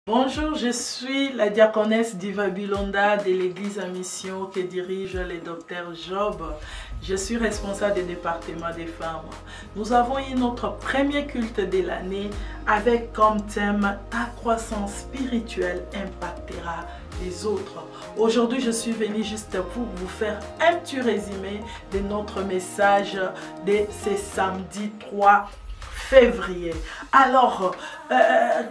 Bonjour, je suis la diaconesse Diva Bilonda de l'église en mission que dirige le docteur Job. Je suis responsable du département des femmes. Nous avons eu notre premier culte de l'année avec comme thème « Ta croissance spirituelle impactera les autres ». Aujourd'hui, je suis venue juste pour vous faire un petit résumé de notre message de ce samedi 3 février. Alors,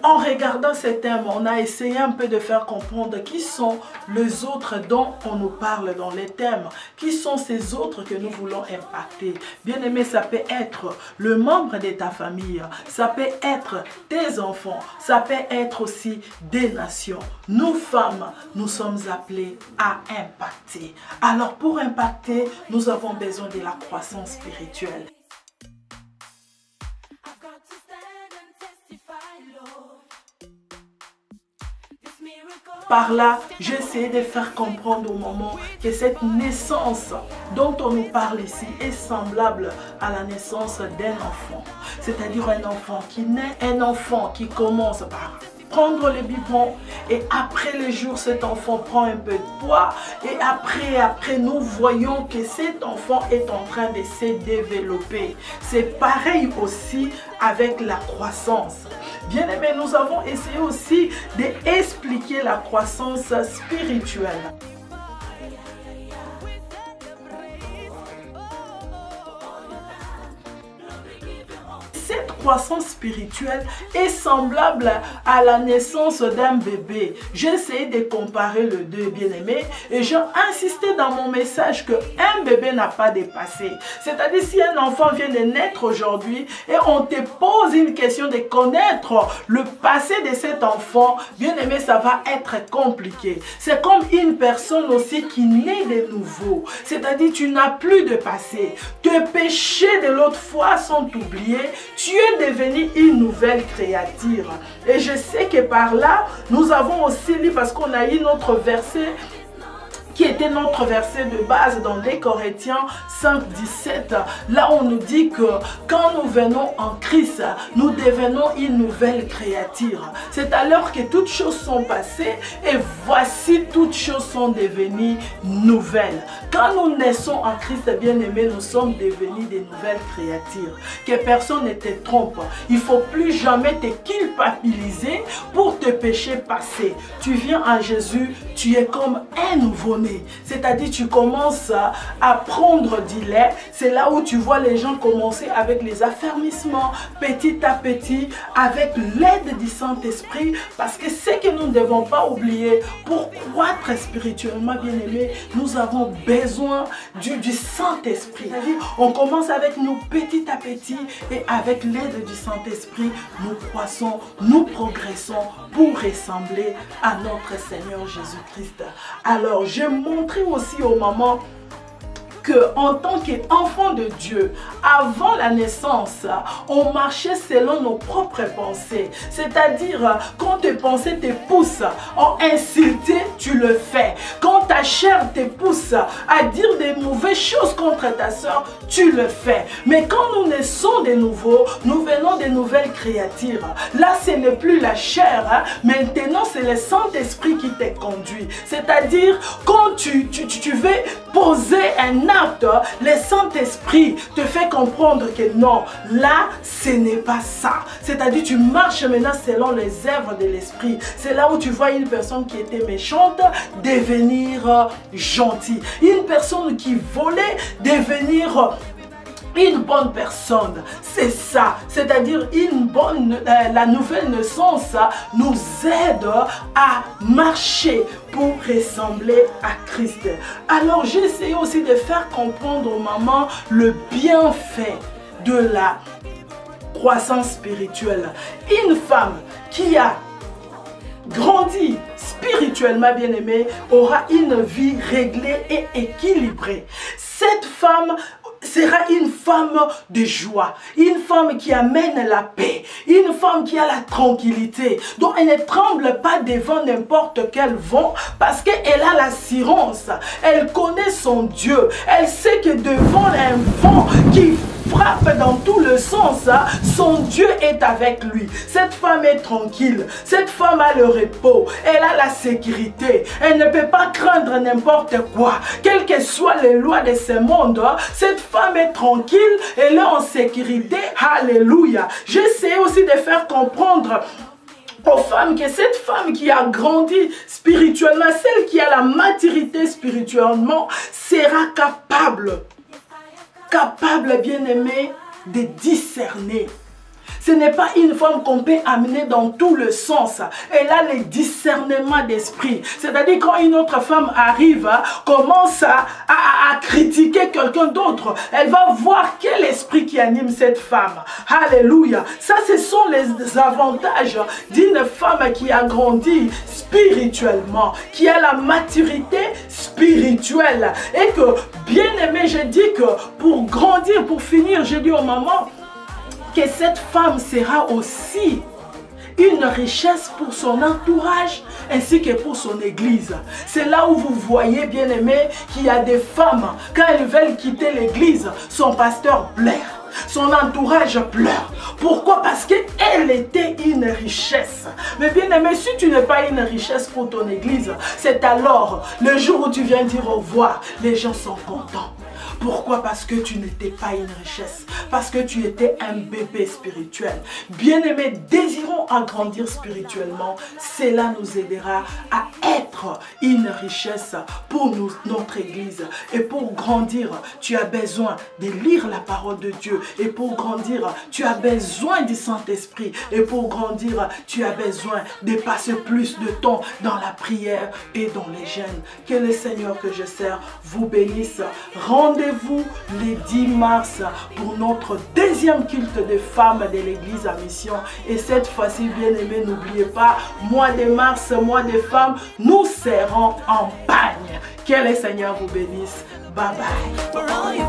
en regardant ce thème, on a essayé un peu de faire comprendre qui sont les autres dont on nous parle dans les thèmes. Qui sont ces autres que nous voulons impacter? Bien aimé, ça peut être le membre de ta famille, ça peut être tes enfants, ça peut être aussi des nations. Nous, femmes, nous sommes appelées à impacter. Alors, pour impacter, nous avons besoin de la croissance spirituelle. Par là, j'essaie de faire comprendre au moment que cette naissance dont on nous parle ici est semblable à la naissance d'un enfant. C'est-à-dire un enfant qui naît, un enfant qui commence par prendre le biberon et après le jour, cet enfant prend un peu de poids et après nous voyons que cet enfant est en train de se développer. C'est pareil aussi avec la croissance. Bien aimé, nous avons essayé aussi d'expliquer la croissance spirituelle. Cette croissance spirituelle est semblable à la naissance d'un bébé. J'ai essayé de comparer les deux, bien-aimés, et j'ai insisté dans mon message qu'un bébé n'a pas de passé. C'est-à-dire, si un enfant vient de naître aujourd'hui et on te pose une question de connaître le passé de cet enfant, bien-aimé, ça va être compliqué. C'est comme une personne aussi qui naît de nouveau. C'est-à-dire, tu n'as plus de passé. Tes péchés de l'autre fois sont oubliés. Tu es devenu une nouvelle créature. Et je sais que par là, nous avons aussi lu, parce qu'on a eu notre verset qui était notre verset de base dans 2 Corinthiens 5, 17. Là, on nous dit que quand nous venons en Christ, nous devenons une nouvelle créature. C'est alors que toutes choses sont passées et voici toutes choses sont devenues nouvelles. Quand nous naissons en Christ, bien-aimés, nous sommes devenus des nouvelles créatures. Que personne ne te trompe. Il ne faut plus jamais te culpabiliser pour tes péchés passés. Tu viens à Jésus, tu es comme un nouveau-né. C'est-à-dire tu commences à prendre du lait. C'est là où tu vois les gens commencer avec les affermissements petit à petit avec l'aide du Saint-Esprit, parce que ce que nous ne devons pas oublier, pour croître spirituellement, bien aimé, nous avons besoin du Saint-Esprit. C'est-à-dire on commence avec nous petit à petit et avec l'aide du Saint-Esprit nous croissons, nous progressons pour ressembler à notre Seigneur Jésus-Christ. Alors j'ai montré aussi aux mamans qu'en tant qu'enfant de Dieu, avant la naissance, on marchait selon nos propres pensées. C'est-à-dire, quand tes pensées te poussent à insulter, tu le fais. Quand ta chair te pousse à dire des mauvaises choses contre ta soeur, tu le fais. Mais quand nous naissons de nouveau, nous venons de nouvelles créatures. Là, ce n'est plus la chair. Maintenant, c'est le Saint-Esprit qui te conduit. C'est-à-dire, quand tu veux poser un acte, le Saint-Esprit te fait comprendre que non, là, ce n'est pas ça. C'est-à-dire, tu marches maintenant selon les œuvres de l'Esprit. C'est là où tu vois une personne qui était méchante devenir gentille. Une personne qui volait devenir une bonne personne. C'est ça. C'est-à-dire la nouvelle naissance nous aide à marcher pour ressembler à Christ. Alors j'essaie aussi de faire comprendre aux mamans le bienfait de la croissance spirituelle. Une femme qui a grandi spirituellement, bien aimée, aura une vie réglée et équilibrée. Cette femme sera une femme de joie, une femme qui amène la paix, une femme qui a la tranquillité, dont elle ne tremble pas devant n'importe quel vent parce qu'elle a l'assurance, elle connaît son Dieu, elle sait que devant un vent qui frappe dans tout le sens, son Dieu est avec lui. Cette femme est tranquille. Cette femme a le repos. Elle a la sécurité. Elle ne peut pas craindre n'importe quoi. Quelles que soient les lois de ce monde, cette femme est tranquille. Elle est en sécurité. Alléluia. J'essaie aussi de faire comprendre aux femmes que cette femme qui a grandi spirituellement, celle qui a la maturité spirituellement, sera capable, bien aimée, de discerner. Ce n'est pas une femme qu'on peut amener dans tout le sens. Elle a le discernement d'esprit. C'est-à-dire quand une autre femme arrive, commence à critiquer quelqu'un d'autre, elle va voir quel esprit qui anime cette femme. Alléluia. Ça, ce sont les avantages d'une femme qui a grandi spirituellement, qui a la maturité spirituelle. Et que, bien aimé, je dis que pour grandir, pour finir, je dis aux mamans, que cette femme sera aussi une richesse pour son entourage ainsi que pour son église. C'est là où vous voyez, bien aimé, qu'il y a des femmes, quand elles veulent quitter l'église, son pasteur pleure, son entourage pleure. Pourquoi? Parce qu'elle était une richesse. Mais bien aimé, si tu n'es pas une richesse pour ton église, c'est alors, le jour où tu viens dire au revoir, les gens sont contents. Pourquoi? Parce que tu n'étais pas une richesse. Parce que tu étais un bébé spirituel. Bien-aimés, désirons agrandir spirituellement. Cela nous aidera à être une richesse pour notre église. Et pour grandir, tu as besoin de lire la parole de Dieu. Et pour grandir, tu as besoin du Saint-Esprit. Et pour grandir, tu as besoin de passer plus de temps dans la prière et dans les jeûnes. Que le Seigneur que je sers vous bénisse. Rendez-vous le 10 mars pour notre deuxième culte de femmes de l'église à mission. Et cette fois-ci, bien aimé, n'oubliez pas, mois de mars, mois de femmes, nous serons en pagne. Que le Seigneur vous bénisse. Bye bye.